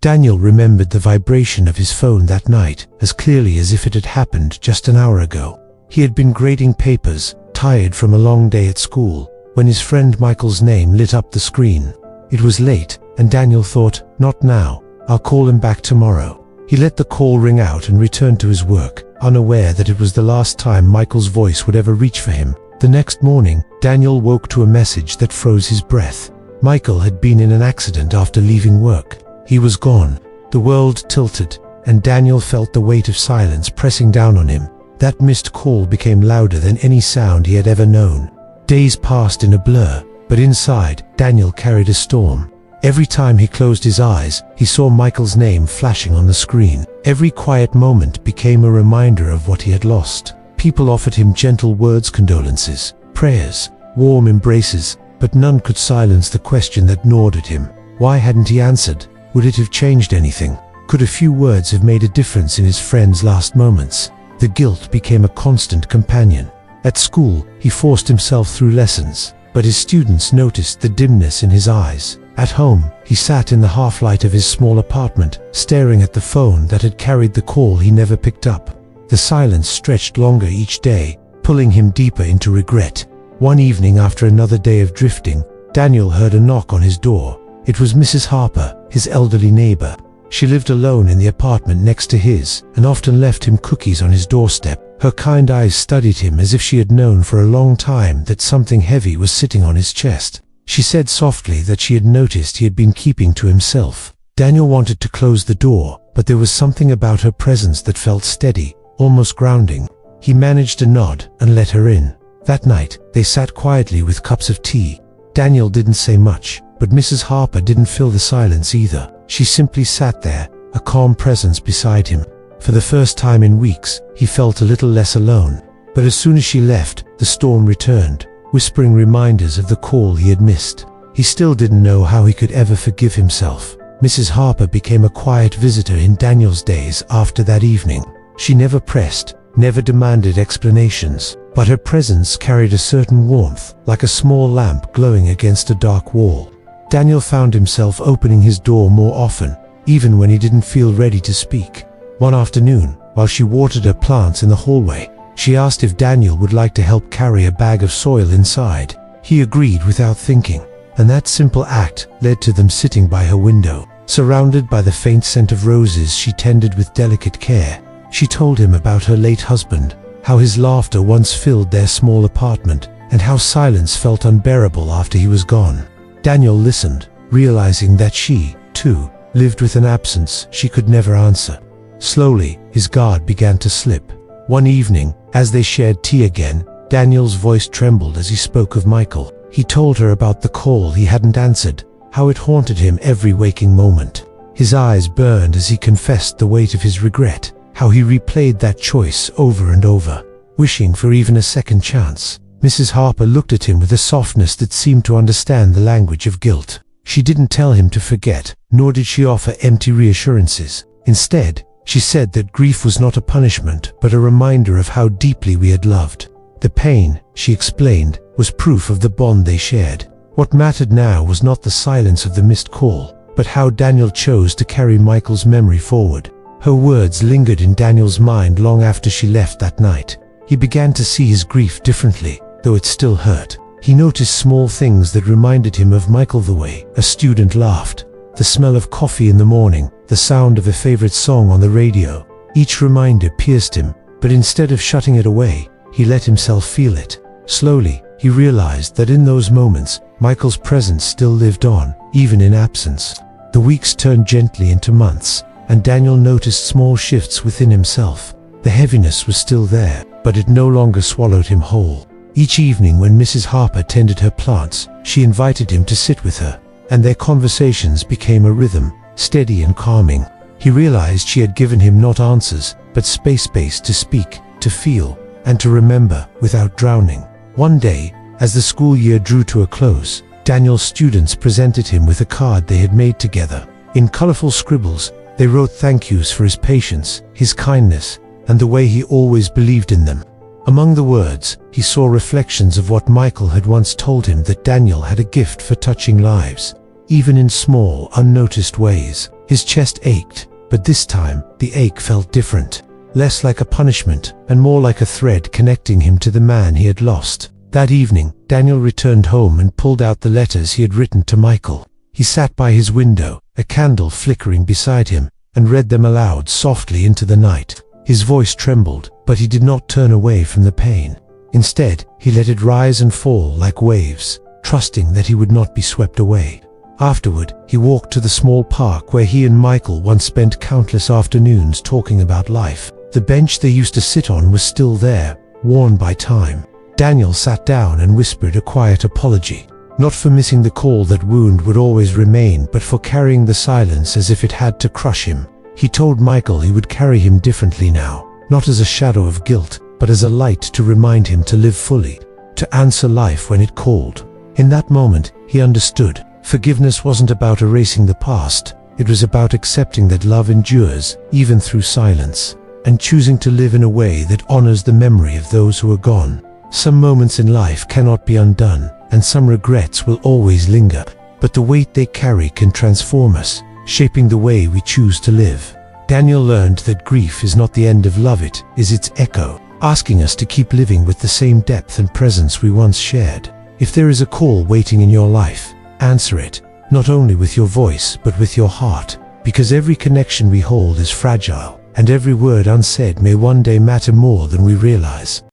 Daniel remembered the vibration of his phone that night as clearly as if it had happened just an hour ago. He had been grading papers, tired from a long day at school, when his friend Michael's name lit up the screen. It was late, and Daniel thought, "Not now, I'll call him back tomorrow." He let the call ring out and returned to his work, unaware that it was the last time Michael's voice would ever reach for him. The next morning, Daniel woke to a message that froze his breath. Michael had been in an accident after leaving work. He was gone. The world tilted, and Daniel felt the weight of silence pressing down on him. That missed call became louder than any sound he had ever known. Days passed in a blur, but inside, Daniel carried a storm. Every time he closed his eyes, he saw Michael's name flashing on the screen. Every quiet moment became a reminder of what he had lost. People offered him gentle words, condolences, prayers, warm embraces, but none could silence the question that gnawed at him. Why hadn't he answered? Would it have changed anything? Could a few words have made a difference in his friend's last moments? The guilt became a constant companion. At school, he forced himself through lessons, but his students noticed the dimness in his eyes. At home, he sat in the half-light of his small apartment, staring at the phone that had carried the call he never picked up. The silence stretched longer each day, pulling him deeper into regret. One evening after another day of drifting, Daniel heard a knock on his door. It was Mrs. Harper, his elderly neighbor. She lived alone in the apartment next to his, and often left him cookies on his doorstep. Her kind eyes studied him as if she had known for a long time that something heavy was sitting on his chest. She said softly that she had noticed he had been keeping to himself. Daniel wanted to close the door, but there was something about her presence that felt steady, almost grounding. He managed a nod and let her in. That night, they sat quietly with cups of tea. Daniel didn't say much, but Mrs. Harper didn't fill the silence either. She simply sat there, a calm presence beside him. For the first time in weeks, he felt a little less alone. But as soon as she left, the storm returned, whispering reminders of the call he had missed. He still didn't know how he could ever forgive himself. Mrs. Harper became a quiet visitor in Daniel's days after that evening. She never pressed, never demanded explanations, but her presence carried a certain warmth, like a small lamp glowing against a dark wall. Daniel found himself opening his door more often, even when he didn't feel ready to speak. One afternoon, while she watered her plants in the hallway, she asked if Daniel would like to help carry a bag of soil inside. He agreed without thinking, and that simple act led to them sitting by her window, surrounded by the faint scent of roses she tended with delicate care. She told him about her late husband, how his laughter once filled their small apartment, and how silence felt unbearable after he was gone. Daniel listened, realizing that she, too, lived with an absence she could never answer. Slowly, his guard began to slip. One evening, as they shared tea again, Daniel's voice trembled as he spoke of Michael. He told her about the call he hadn't answered, how it haunted him every waking moment. His eyes burned as he confessed the weight of his regret, how he replayed that choice over and over, wishing for even a second chance. Mrs. Harper looked at him with a softness that seemed to understand the language of guilt. She didn't tell him to forget, nor did she offer empty reassurances. Instead, she said that grief was not a punishment, but a reminder of how deeply we had loved. The pain, she explained, was proof of the bond they shared. What mattered now was not the silence of the missed call, but how Daniel chose to carry Michael's memory forward. Her words lingered in Daniel's mind long after she left that night. He began to see his grief differently, though it still hurt. He noticed small things that reminded him of Michael: the way a student laughed, the smell of coffee in the morning, the sound of a favorite song on the radio. Each reminder pierced him, but instead of shutting it away, he let himself feel it. Slowly, he realized that in those moments, Michael's presence still lived on, even in absence. The weeks turned gently into months, and Daniel noticed small shifts within himself. The heaviness was still there, but it no longer swallowed him whole. Each evening when Mrs. Harper tended her plants, she invited him to sit with her, and their conversations became a rhythm, steady and calming. He realized she had given him not answers, but space to speak, to feel, and to remember without drowning. One day, as the school year drew to a close, Daniel's students presented him with a card they had made together. In colorful scribbles, they wrote thank yous for his patience, his kindness, and the way he always believed in them. Among the words, he saw reflections of what Michael had once told him, that Daniel had a gift for touching lives. even in small, unnoticed ways. His chest ached, but this time, the ache felt different. Less like a punishment, and more like a thread connecting him to the man he had lost. That evening, Daniel returned home and pulled out the letters he had written to Michael. He sat by his window, a candle flickering beside him, and read them aloud softly into the night. His voice trembled, but he did not turn away from the pain. Instead, he let it rise and fall like waves, trusting that he would not be swept away. Afterward, he walked to the small park where he and Michael once spent countless afternoons talking about life. The bench they used to sit on was still there, worn by time. Daniel sat down and whispered a quiet apology. Not for missing the call that wound would always remain, but for carrying the silence as if it had to crush him. He told Michael he would carry him differently now, not as a shadow of guilt, but as a light to remind him to live fully, to answer life when it called. In that moment, he understood. Forgiveness wasn't about erasing the past. It was about accepting that love endures, even through silence, and choosing to live in a way that honors the memory of those who are gone. Some moments in life cannot be undone, and some regrets will always linger, but the weight they carry can transform us, shaping the way we choose to live. Daniel learned that grief is not the end of love, it is its echo, asking us to keep living with the same depth and presence we once shared. If there is a call waiting in your life, answer it, not only with your voice but with your heart, because every connection we hold is fragile, and every word unsaid may one day matter more than we realize.